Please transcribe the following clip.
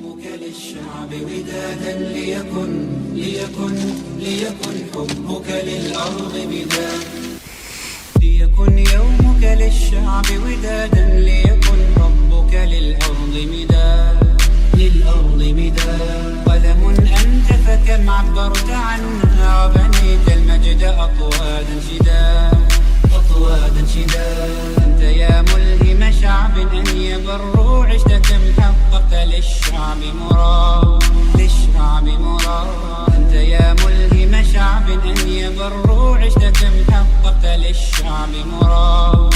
حبك للشعب ودادا ليكن حبك للأرض مداد. ليكن يومك للشعب ودادا ليكن حبك للأرض مداد. قلم أنت فكم عبرت عنها وبنيت المجد أطوادا شداد. أنت يا ملهم شعب أن يبروا عشت كم حققت للشعب مراد. أنت يا ملهم شعب أن يبروا عشت كم حققت للشعب مراد.